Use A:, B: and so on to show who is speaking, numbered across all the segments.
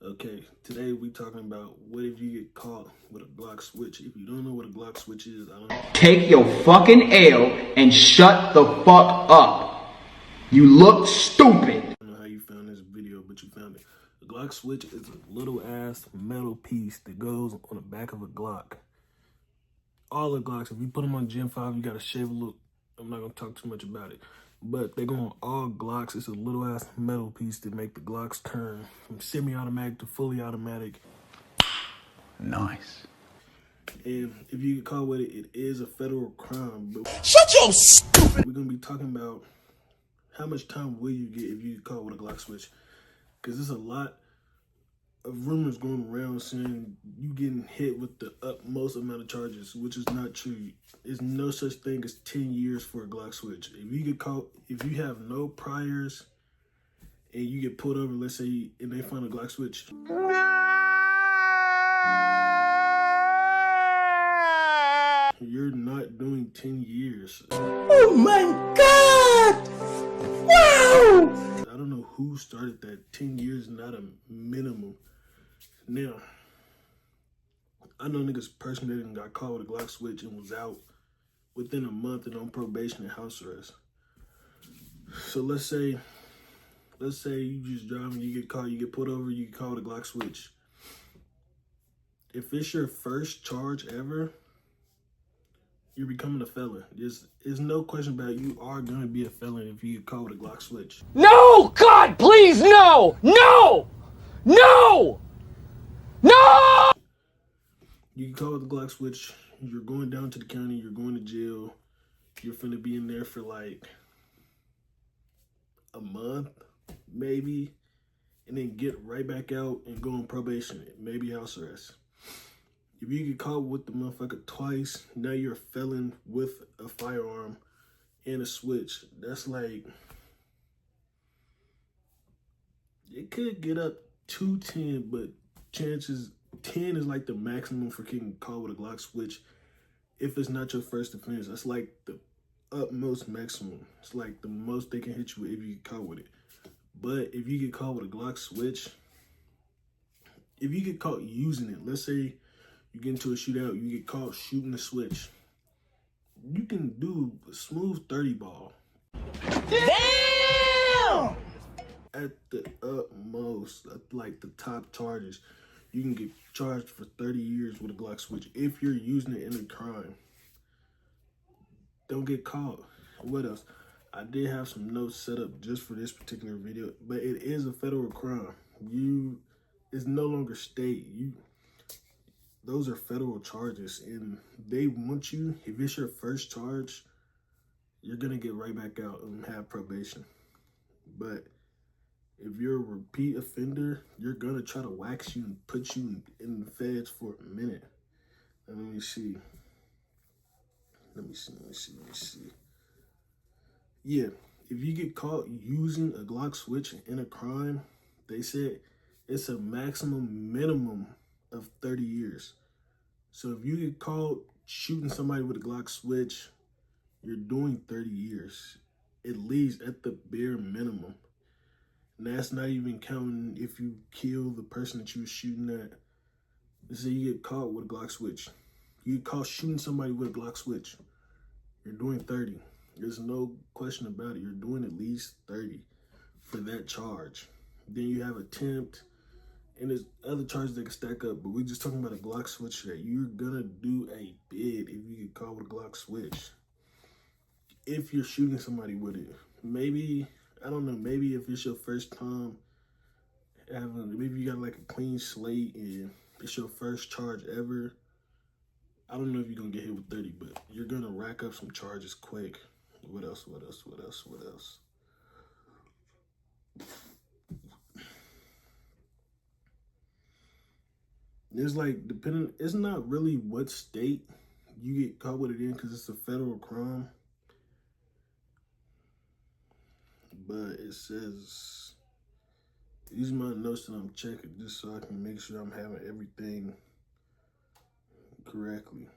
A: Okay, today we talking about what if you get caught with a Glock Switch. If you don't know what a Glock Switch is, I don't know.
B: Take your fucking L and shut the fuck up. You look stupid.
A: I don't know how you found this video, but you found it. A Glock Switch is a little ass metal piece that goes on the back of a Glock. All the Glocks, if you put them on Gen 5, you gotta shave a look. I'm not gonna talk too much about it. But they go on all Glocks. It's a little ass metal piece that make the Glocks turn from semi-automatic to fully automatic.
B: Nice.
A: And if you get caught with it, it is a federal crime. But
C: Shut your stupid.
A: we're gonna be talking about how much time will you get if you get caught with a Glock Switch? Because there's a lot of rumors going around saying you getting hit with the utmost amount of charges, which is not true. There's no such thing as 10 years for a Glock Switch. If you get caught, if you have no priors and you get pulled over, let's say, and they find a Glock Switch, you're not doing 10 years.
C: Oh my God! Wow!
A: I don't know who started that. 10 years, not a minimum. Now, I know niggas personally that got caught with a Glock Switch and was out within a month and on probation and house arrest. So let's say you just driving, you get caught, you get pulled over, you get caught with a Glock Switch. If it's your first charge ever, you're becoming a felon. There's no question about it. You are going to be a felon if you get caught with a Glock Switch.
D: No! God, please, no! No! No! No!
A: You get caught with a Glock Switch, you're going down to the county, you're going to jail. You're finna be in there for like a month, maybe, and then get right back out and go on probation, maybe house arrest. If you get caught with the motherfucker twice, now you're a felon with a firearm and a switch. That's like, it could get up to 10, but chances 10 is like the maximum for getting caught with a Glock Switch. If it's not your first offense, that's like the utmost maximum. It's like the most they can hit you with if you get caught with it. But if you get caught with a Glock Switch, if you get caught using it, let's say you get into a shootout, you get caught shooting the switch, you can do a smooth 30 ball.
C: Damn!
A: At the utmost, like the top charges, you can get charged for 30 years with a Glock Switch if you're using it in a crime. Don't get caught. What else? I did have some notes set up just for this particular video, but it is a federal crime. It's no longer state. Those are federal charges, and they want you, if it's your first charge, you're gonna get right back out and have probation. But if you're a repeat offender, you're gonna try to wax you and put you in the feds for a minute. Let me see. Yeah, if you get caught using a Glock Switch in a crime, they said it's a minimum of 30 years. So if you get caught shooting somebody with a Glock Switch, you're doing 30 years, at least at the bare minimum. And that's not even counting if you kill the person that you were shooting at. Let's say you get caught with a Glock Switch. You get caught shooting somebody with a Glock Switch, you're doing 30. There's no question about it. You're doing at least 30 for that charge. Then you have attempt, and there's other charges that can stack up, but we're just talking about a Glock Switch that you're gonna do a bid if you get caught with a Glock Switch. If you're shooting somebody with it, maybe, I don't know, maybe if it's your first time maybe you got like a clean slate and it's your first charge ever, I don't know if you're gonna get hit with 30, but you're gonna rack up some charges quick. What else? There's like, depending, it's not really what state you get caught with it in because it's a federal crime. But it says, these are my notes that I'm checking just so I can make sure I'm having everything correctly.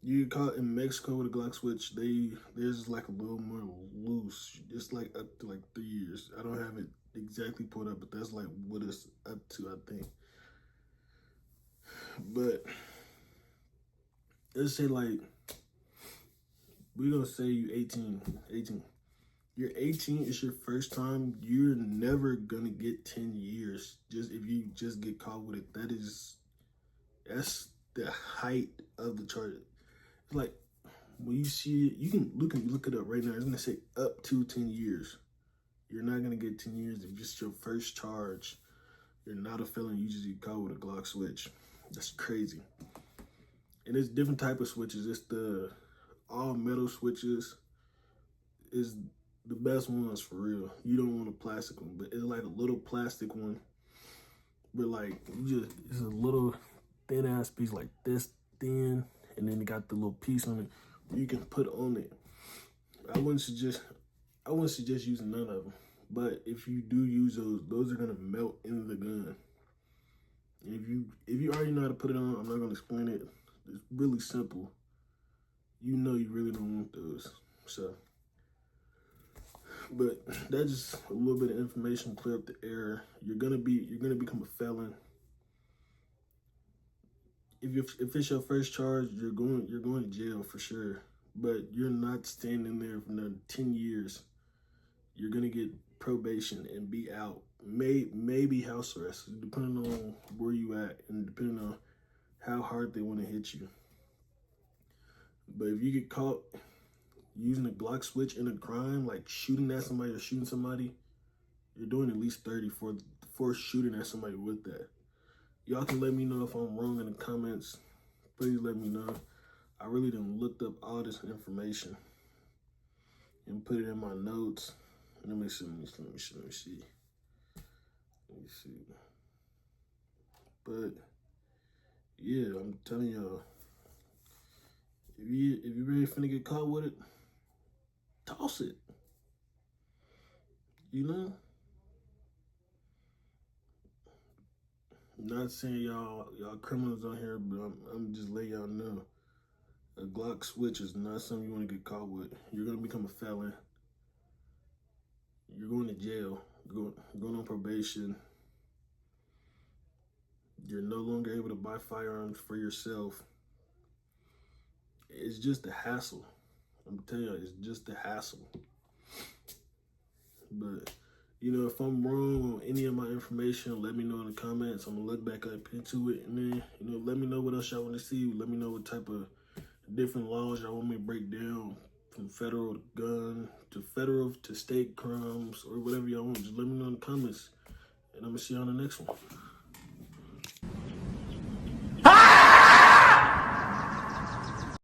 A: You get caught in Mexico with a Glock Switch, there's like a little more loose. It's like up to like 3 years. I don't have it exactly pulled up, but that's like what it's up to, I think. But let's say like we're gonna say you 18. You're 18, it's your first time, you're never gonna get 10 years just if you just get caught with it. That's the height of the charge. It's like when you see it, you can look it up right now. It's gonna say up to 10 years. You're not gonna get 10 years if it's your first charge. You're not a felon, you just get caught with a Glock Switch. That's crazy. And it's different type of switches. It's the all metal switches is the best ones for real. You don't want a plastic one, but it's like a little plastic one. But like it's a little thin ass piece like this thin, and then it got the little piece on it you can put on it. I wouldn't suggest using none of them. But if you do use those are gonna melt in the gun. And if you already know how to put it on, I'm not gonna explain it. It's really simple. You know you really don't want those. So, but that's just a little bit of information, clear up the air. You're gonna become a felon. If it's your first charge, you're going to jail for sure. But you're not standing there for another 10 years. You're gonna get probation and be out. Maybe house arrest, depending on where you at and depending on how hard they want to hit you. But if you get caught using a Glock Switch in a crime, like shooting at somebody or shooting somebody, you're doing at least 30 for shooting at somebody with that. Y'all can let me know if I'm wrong in the comments. Please let me know. I really done looked up all this information and put it in my notes. Let me see. But yeah, I'm telling y'all, if you really finna get caught with it, toss it. You know? I'm not saying y'all criminals on here, but I'm just letting y'all know. A Glock Switch is not something you want to get caught with. You're gonna become a felon. You're going to jail. You're going on probation. You're no longer able to buy firearms for yourself. It's just a hassle. I'm telling you, it's just a hassle. But, you know, if I'm wrong on any of my information, let me know in the comments. I'm going to look back up into it. And then, you know, let me know what else y'all want to see. Let me know what type of different laws y'all want me to break down. From federal to gun, to federal to state crimes, or whatever y'all want. Just let me know in the comments. And I'm going to see you on the next one.